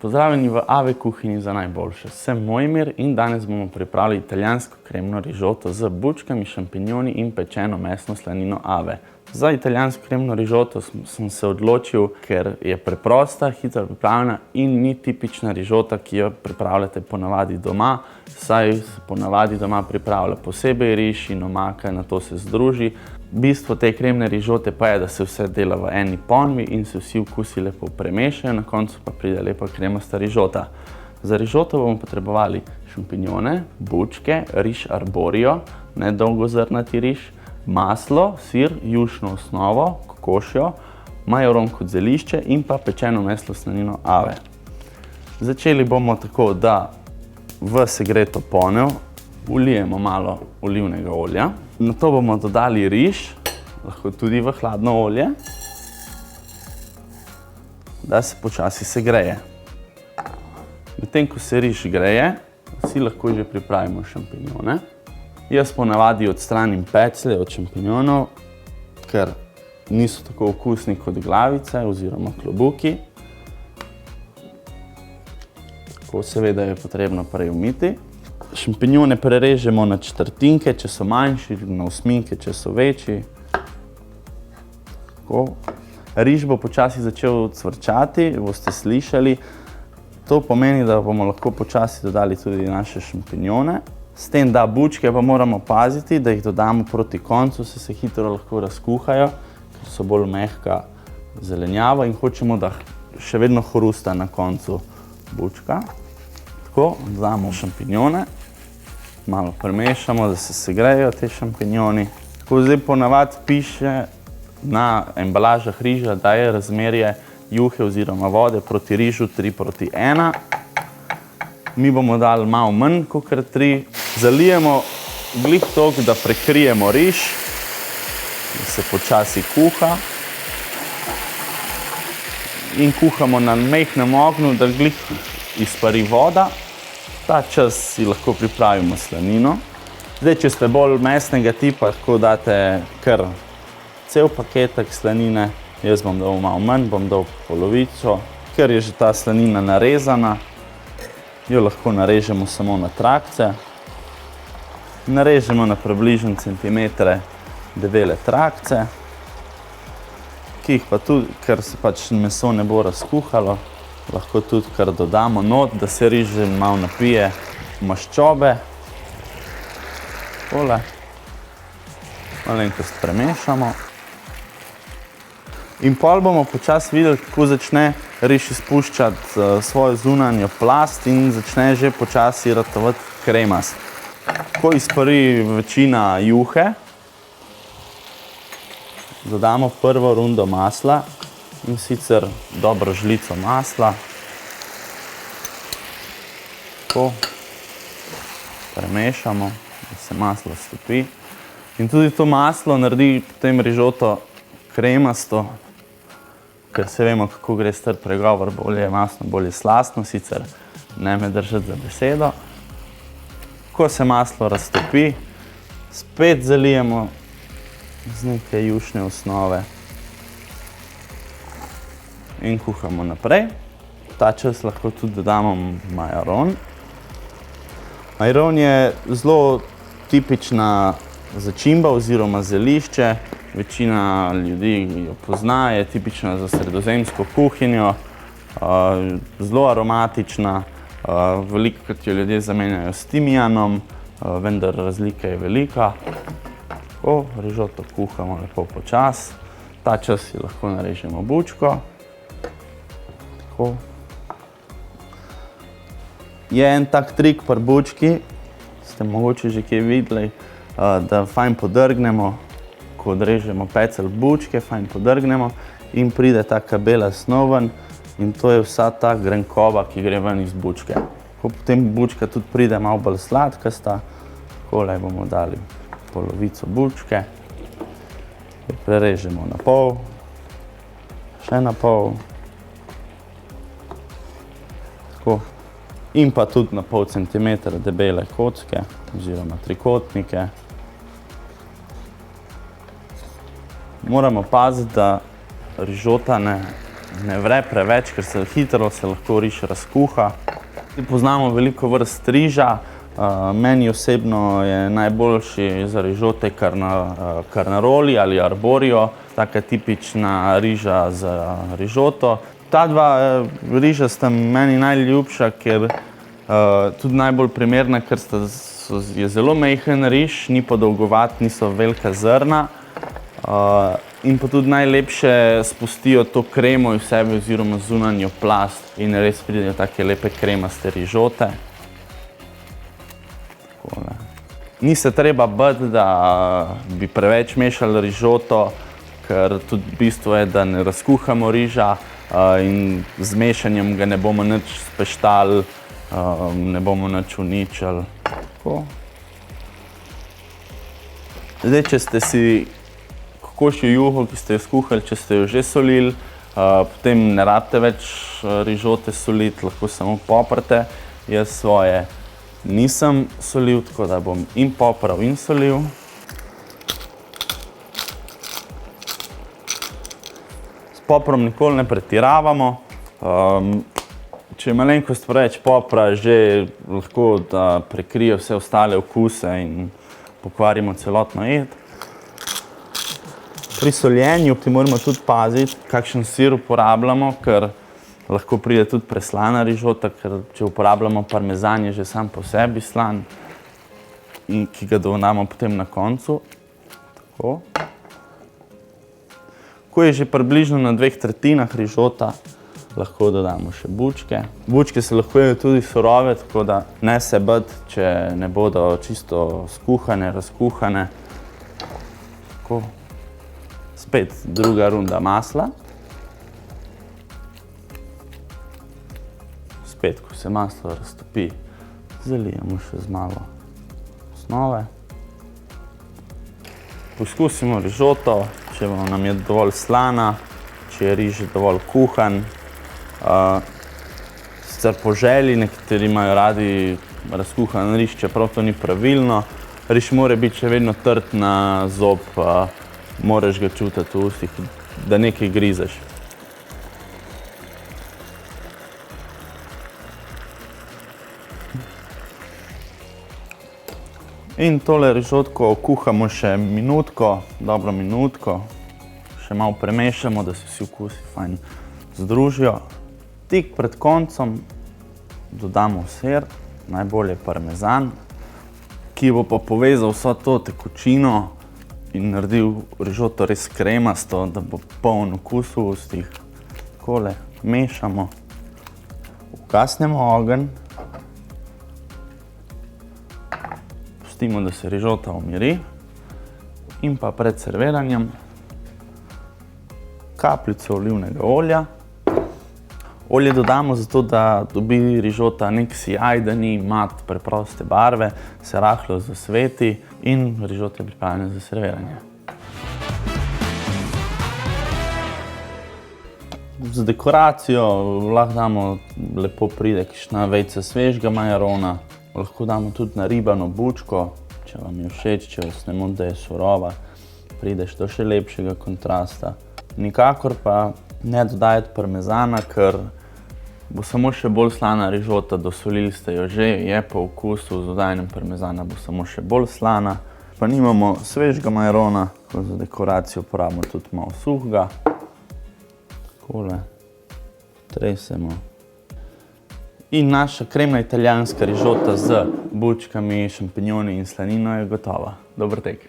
Pozdravljeni v AV kuhinji za najboljše. Sem Mojmir in danes bomo pripravili italijansko kremno rižoto z bučkami, šampinjoni in pečeno mesno slanino AV. Za italijansko kremno rižoto sem se odločil, ker je preprosta, hitro pripravljena in ni tipična rižota, ki jo pripravljate ponavadi doma, saj se ponavadi doma pripravlja posebej riž in omaka, nato se združi. Bistvo te kremne rižote pa je, da se vse dela v eni ponvi in se vsi okusi lepo premešajo, na koncu pa pride lepa kremasta rižota. Za rižoto bomo potrebovali šampinjone, bučke, riž arborio, nedolgozrnati riž, maslo, sir, jušno osnovo, kokošjo, majaron kot zelišče in pa pečeno mesno slanino AV. Začeli bomo tako, da v segreto ponev vlijemo malo olivnega olja. Nato bomo dodali riž, lahko tudi v hladno olje, da se počasi segreje. Medtem ko se riž greje, si lahko že pripravimo šampinjone. Jaz ponavadi odstranim peclje od šampinjonov, ker niso tako okusni kot glavice oziroma klobuki. Tako seveda je potrebno prej umiti. Šampinjone prerežemo na četrtinke, če so manjši, na osminke, če so večji. Tako. Riž bo počasi začel cvrčati, boste slišali. To pomeni, da bomo lahko počasi dodali tudi naše šampinjone. S tem, da bučke pa moramo paziti, da jih dodamo proti koncu, se hitro lahko razkuhajo, ker so bolj mehka zelenjava in hočemo, da še vedno hrusta na koncu bučka. Tako, dodamo šampinjone, malo premešamo, da se segrejo te šampinjoni. Tako zdaj ponavadi piše na embalažah riža, da je razmerje juhe oziroma vode proti rižu 3:1. Mi bomo dali malo manj kakor 3. Zalijemo glih toliko, da prekrijemo riž, da se počasi kuha. In kuhamo na majhnem ognju, da glih izpari voda. Ta čas si lahko pripravimo slanino. Zdaj, če ste bolj mesnega tipa, lahko date kar cel paketek slanine. Jaz bom dal malo manj, bom dal polovico. Ker je že ta slanina narezana, jo lahko narežemo samo na trakce. Narežemo na približno centimetre debele trakce, ki jih pa tudi, ker se pač meso ne bo razkuhalo, lahko tudi kar dodamo not, da se riž že malo napije maščobe. Tole. Malenkost premešamo. In pol bomo počasi videli, kako začne riž izpuščati svojo zunanjo plast in začne že počasi ratovati kremast. Ko izpari večina juhe, dodamo prvo rundo masla, in sicer dobro žlico masla. Tako. Premešamo, da se maslo stopi. In tudi to maslo naredi potem rižoto kremasto, ker se vemo, kako gre star pregovor, bolje je masno, bolje je slastno, sicer ne me držati za besedo. Ko se maslo raztopi, spet zalijemo z nekaj jušne osnove in kuhamo naprej. Ta čas lahko tudi dodamo majaron. Majaron je zelo tipična začimba oziroma zelišče. Večina ljudi jo pozna, je tipična za sredozemsko kuhinjo, zelo aromatična. Velikokrat jo ljudje zamenjajo s timijanom, vendar razlika je velika. Tako, rižoto kuhamo lepo počasi. Ta čas si lahko narežemo bučko. Tako. Je en tak trik pri bučki, ste mogoče že kje videli, da fajn podrgnemo, ko odrežemo pecelj bučke, fajn podrgnemo in pride taka bela snov ven. In to je vsa ta grenkoba, ki gre ven iz bučke. Ko potem bučka tudi pride malo bolj sladkasta, takole bomo dali polovico bučke. Prerežemo na pol, še na pol. Tako. In pa tudi na pol centimetra debele kocke oziroma trikotnike. Moramo paziti, da rižota ne ne vre preveč, ker se hitro lahko riž razkuha. Poznamo veliko vrst riža. Meni osebno je najboljši za rižote carnaroli ali arborio, taka tipična riža za rižoto. Ta dva riža sta meni najljubša, ker tudi najbolj primerna, ker je zelo majhen riž, ni podolgovat, niso velika zrna. In pa tudi najlepše spustijo to kremo v sebi oziroma zunanjo plast in res pridejo take lepe kremaste rižote. Takole. Ni se treba bati, da bi preveč mešali rižoto, ker tudi bistvo je, da ne razkuhamo riža in z mešanjem ga ne bomo nič speštali, ne bomo nič uničili. Tako. Zdaj, če ste si kokošjo juho, ki ste jo skuhali, če ste jo že solili, potem ne rabite več rižote soliti, lahko samo poprate. Jaz svoje nisem solil, tako da bom in popral in solil. S poprom nikoli ne pretiravamo. Če je malenkost preveč popra, že lahko prekrije vse ostale okuse in pokvarimo celotno jed. Pri soljenju moramo tudi paziti, kakšen sir uporabljamo, ker lahko pride tudi preslana rižota, ker če uporabljamo parmezan, je že sam po sebi slan, ki ga dodamo potem na koncu. Tako. Ko je že približno na 2/3 rižota, lahko dodamo še bučke. Bučke se lahko jejo tudi surove, tako da ne se bati, če ne bodo čisto skuhane, razkuhane. Tako. Spet druga runda masla. Spet, ko se maslo raztopi, zalijemo še z malo osnove. Poskusimo rižoto, če nam je dovolj slana, če je riž dovolj kuhan. Sicer po želji, nekateri imajo radi razkuhan riž, čeprav to ni pravilno. Riž mora biti še vedno trd na zob, moraš ga čutiti v ustih, da nekaj grizeš. In tole rižotko kuhamo še minutko, dobro minutko. Še malo premešamo, da se vsi okusi fajn združijo. Tik pred koncem dodamo sir, najbolje parmezan, ki bo pa povezal vso to tekočino in naredil rižoto res kremasto, da bo poln okus v ustih. Takole mešamo, ugasnemo ogenj, pustimo, da se rižota umiri in pa pred serviranjem kapljico olivnega olja. Olje dodamo zato, da dobi rižota nek sijaj, da ni mat preproste barve, se rahlo zasveti in rižota je pripravljena za serviranje. Za dekoracijo lahko damo, lepo pride kakšna vejica svežega majarona, lahko damo tudi naribano bučko, če vam je všeč, če vas ne moti, da je surova, prideš do še lepšega kontrasta. Nikakor pa ne dodajati parmezana, ker bo samo še bolj slana rižota, dosolili ste jo že, je po okusu, z dodajanjem parmezana bo samo še bolj slana. Pa nimamo svežega majarona, za dekoracijo uporabimo tudi malo suhega. Takole tresemo. In naša kremna italijanska rižota z bučkami, šampinjoni in slanino je gotova. Dober tek!